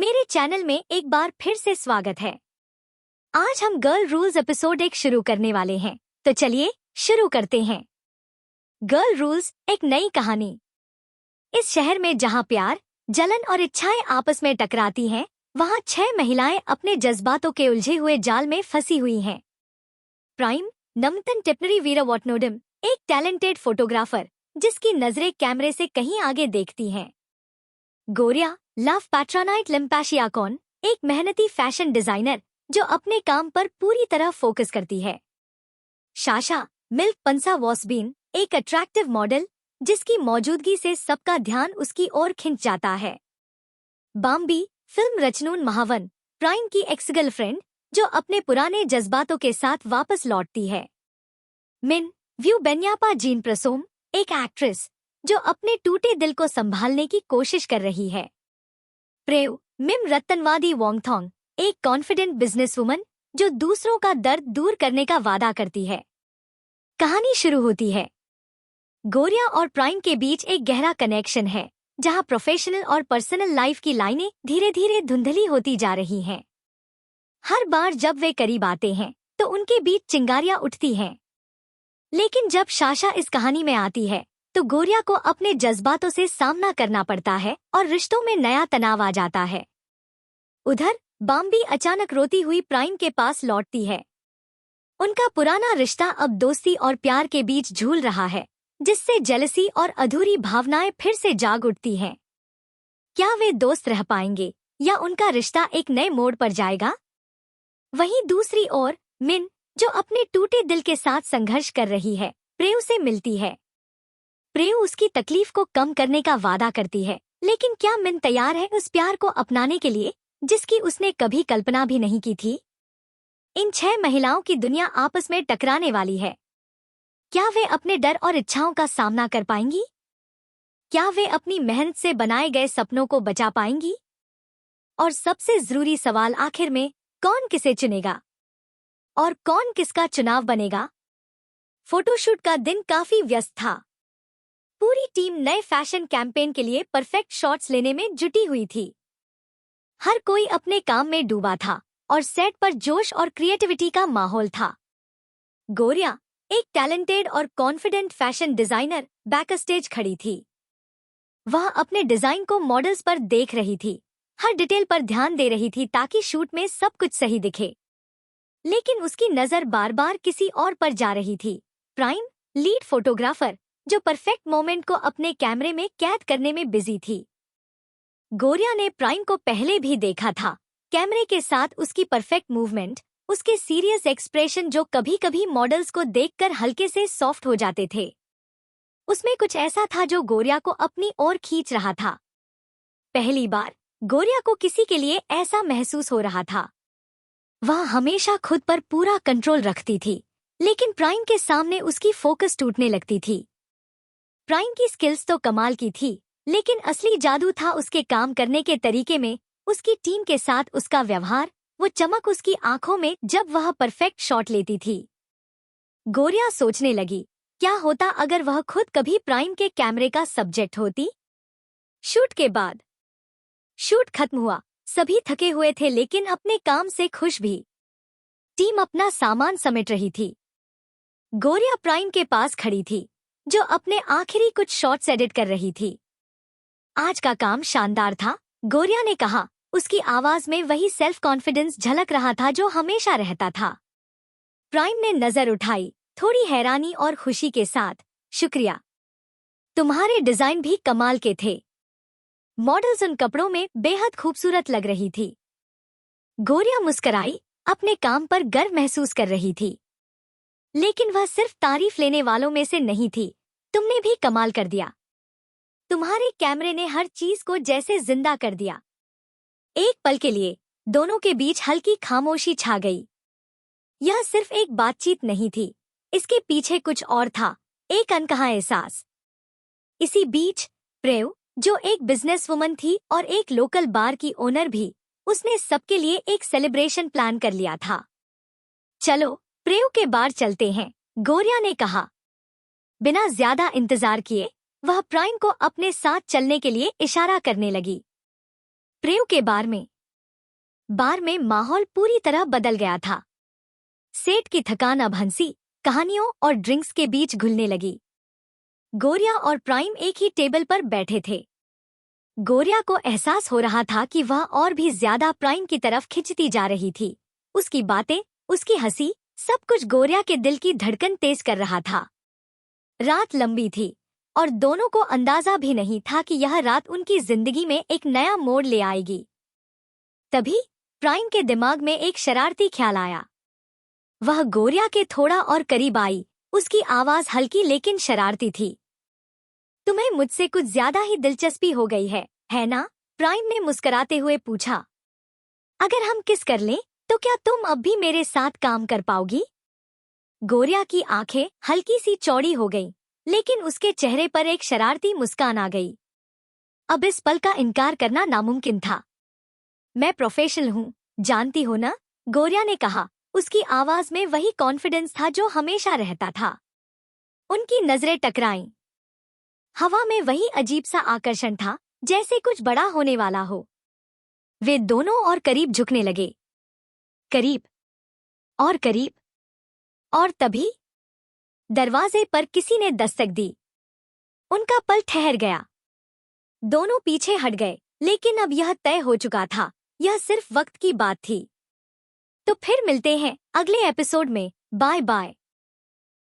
मेरे चैनल में एक बार फिर से स्वागत है। आज हम गर्ल रूल्स एपिसोड 1 शुरू करने वाले हैं, तो चलिए शुरू करते हैं। गर्ल रूल्स एक नई कहानी। इस शहर में जहां प्यार, जलन और इच्छाएं आपस में टकराती हैं, वहां 6 महिलाएं अपने जज्बातों के उलझे हुए जाल में फंसी हुई हैं। प्राइम नमतन टिप्नरी वीरवॉटनोडम एक टैलेंटेड फोटोग्राफर जिसकी नजरें कैमरे से कहीं आगे देखती हैं। गोरिया लव पैट्रोनाइट लिम्पाशियाकॉन एक मेहनती फैशन डिजाइनर जो अपने काम पर पूरी तरह फोकस करती है। शाशा मिल्क पंसा वॉसबीन एक अट्रैक्टिव मॉडल जिसकी मौजूदगी से सबका ध्यान उसकी ओर खिंच जाता है। बाम्बी फिल्म रचनून महावन प्राइम की एक्स गर्लफ्रेंड जो अपने पुराने जज्बातों के साथ वापस लौटती है। मिन व्यू बेन्यापा जीन प्रसोम एक एक्ट्रेस जो अपने टूटे दिल को संभालने की कोशिश कर रही है। प्रेव मिम रत्तनवादी वोंगथोंग एक कॉन्फिडेंट बिजनेसवुमन जो दूसरों का दर्द दूर करने का वादा करती है। कहानी शुरू होती है। गोरिया और प्राइम के बीच एक गहरा कनेक्शन है, जहां प्रोफेशनल और पर्सनल लाइफ की लाइनें धीरे धीरे धुंधली होती जा रही हैं। हर बार जब वे करीब आते हैं तो उनके बीच चिंगारियां उठती हैं। लेकिन जब शाशा इस कहानी में आती है तो गोरिया को अपने जज्बातों से सामना करना पड़ता है और रिश्तों में नया तनाव आ जाता है। उधर बाम्बी अचानक रोती हुई प्राइम के पास लौटती है। उनका पुराना रिश्ता अब दोस्ती और प्यार के बीच झूल रहा है, जिससे जेलसी और अधूरी भावनाएं फिर से जाग उठती हैं। क्या वे दोस्त रह पाएंगे या उनका रिश्ता एक नए मोड़ पर जाएगा? वहीं दूसरी ओर मिन जो अपने टूटे दिल के साथ संघर्ष कर रही है, प्रेव से मिलती है। प्रेव उसकी तकलीफ को कम करने का वादा करती है, लेकिन क्या मिन तैयार है उस प्यार को अपनाने के लिए जिसकी उसने कभी कल्पना भी नहीं की थी? इन 6 महिलाओं की दुनिया आपस में टकराने वाली है। क्या वे अपने डर और इच्छाओं का सामना कर पाएंगी? क्या वे अपनी मेहनत से बनाए गए सपनों को बचा पाएंगी? और सबसे जरूरी सवाल आखिर में, कौन किसे चुनेगा और कौन किसका चुनाव बनेगा? फोटोशूट का दिन काफी व्यस्त था। पूरी टीम नए फैशन कैंपेन के लिए परफेक्ट शॉट्स लेने में जुटी हुई थी। हर कोई अपने काम में डूबा था और सेट पर जोश और क्रिएटिविटी का माहौल था। गोरिया एक टैलेंटेड और confident fashion designer back stage खड़ी थी। वह अपने डिजाइन को मॉडल्स पर देख रही थी, हर डिटेल पर ध्यान दे रही थी ताकि शूट में सब कुछ सही दिखे। लेकिन उसकी नजर बार बार किसी और पर जा रही थी। प्राइम लीड फोटोग्राफर जो परफेक्ट मोमेंट को अपने कैमरे में कैद करने में बिजी थी। गोरिया ने प्राइम को पहले भी देखा था। कैमरे के साथ उसकी परफेक्ट मूवमेंट, उसके सीरियस एक्सप्रेशन जो कभी-कभी मॉडल्स को देखकर हल्के से सॉफ्ट हो जाते थे। उसमें कुछ ऐसा था जो गोरिया को अपनी ओर खींच रहा था। पहली बार गोरिया को किसी के लिए ऐसा महसूस हो रहा था। वह हमेशा खुद पर पूरा कंट्रोल रखती थी, लेकिन प्राइम के सामने उसकी फोकस टूटने लगती थी। प्राइम की स्किल्स तो कमाल की थी, लेकिन असली जादू था उसके काम करने के तरीके में, उसकी टीम के साथ उसका व्यवहार, वो चमक उसकी आंखों में जब वह परफेक्ट शॉट लेती थी। गोरिया सोचने लगी, क्या होता अगर वह खुद कभी प्राइम के कैमरे का सब्जेक्ट होती? शूट के बाद शूट खत्म हुआ। सभी थके हुए थे लेकिन अपने काम से खुश भी। टीम अपना सामान समेट रही थी। गोरिया प्राइम के पास खड़ी थी, जो अपने आखिरी कुछ शॉट्स एडिट कर रही थी। आज का काम शानदार था, गोरिया ने कहा। उसकी आवाज में वही सेल्फ कॉन्फिडेंस झलक रहा था जो हमेशा रहता था। प्राइम ने नजर उठाई, थोड़ी हैरानी और खुशी के साथ। शुक्रिया, तुम्हारे डिजाइन भी कमाल के थे। मॉडल्स उन कपड़ों में बेहद खूबसूरत लग रही थी। गोरिया मुस्कुराई, अपने काम पर गर्व महसूस कर रही थी। लेकिन वह सिर्फ तारीफ लेने वालों में से नहीं थी। तुमने भी कमाल कर दिया। तुम्हारे कैमरे ने हर चीज को जैसे जिंदा कर दिया। एक पल के लिए दोनों के बीच हल्की खामोशी छा गई। यह सिर्फ एक बातचीत नहीं थी, इसके पीछे कुछ और था, एक अनकहा एहसास। इसी बीच प्रेव जो एक बिजनेसवुमन थी और एक लोकल बार की ओनर भी, उसने सबके लिए एक सेलिब्रेशन प्लान कर लिया था। चलो प्रेव के बार चलते हैं, गोरिया ने कहा। बिना ज्यादा इंतजार किए वह प्राइम को अपने साथ चलने के लिए इशारा करने लगी। प्रेव के बार में माहौल पूरी तरह बदल गया था। सेठ की थकान अब हंसी, कहानियों और ड्रिंक्स के बीच घुलने लगी। गोरिया और प्राइम एक ही टेबल पर बैठे थे। गोरिया को एहसास हो रहा था कि वह और भी ज्यादा प्राइम की तरफ खिंचती जा रही थी। उसकी बातें, उसकी हंसी, सब कुछ गोरिया के दिल की धड़कन तेज कर रहा था। रात लंबी थी और दोनों को अंदाजा भी नहीं था कि यह रात उनकी जिंदगी में एक नया मोड़ ले आएगी। तभी प्राइम के दिमाग में एक शरारती ख्याल आया। वह गोरिया के थोड़ा और करीब आई। उसकी आवाज हल्की लेकिन शरारती थी। तुम्हें मुझसे कुछ ज्यादा ही दिलचस्पी हो गई है ना? प्राइम ने मुस्कुराते हुए पूछा। अगर हम किस कर लें तो क्या तुम अब भी मेरे साथ काम कर पाओगी? गोरिया की आंखें हल्की सी चौड़ी हो गईं, लेकिन उसके चेहरे पर एक शरारती मुस्कान आ गई। अब इस पल का इनकार करना नामुमकिन था। मैं प्रोफेशनल हूँ, जानती हो ना? गोरिया ने कहा। उसकी आवाज में वही कॉन्फिडेंस था जो हमेशा रहता था। उनकी नजरें टकराईं। हवा में वही अजीब सा आकर्षण था, जैसे कुछ बड़ा होने वाला हो। वे दोनों और करीब झुकने लगे। करीब और करीब, और तभी दरवाजे पर किसी ने दस्तक दी। उनका पल ठहर गया। दोनों पीछे हट गए, लेकिन अब यह तय हो चुका था, यह सिर्फ वक्त की बात थी। तो फिर मिलते हैं अगले एपिसोड में। Bye bye.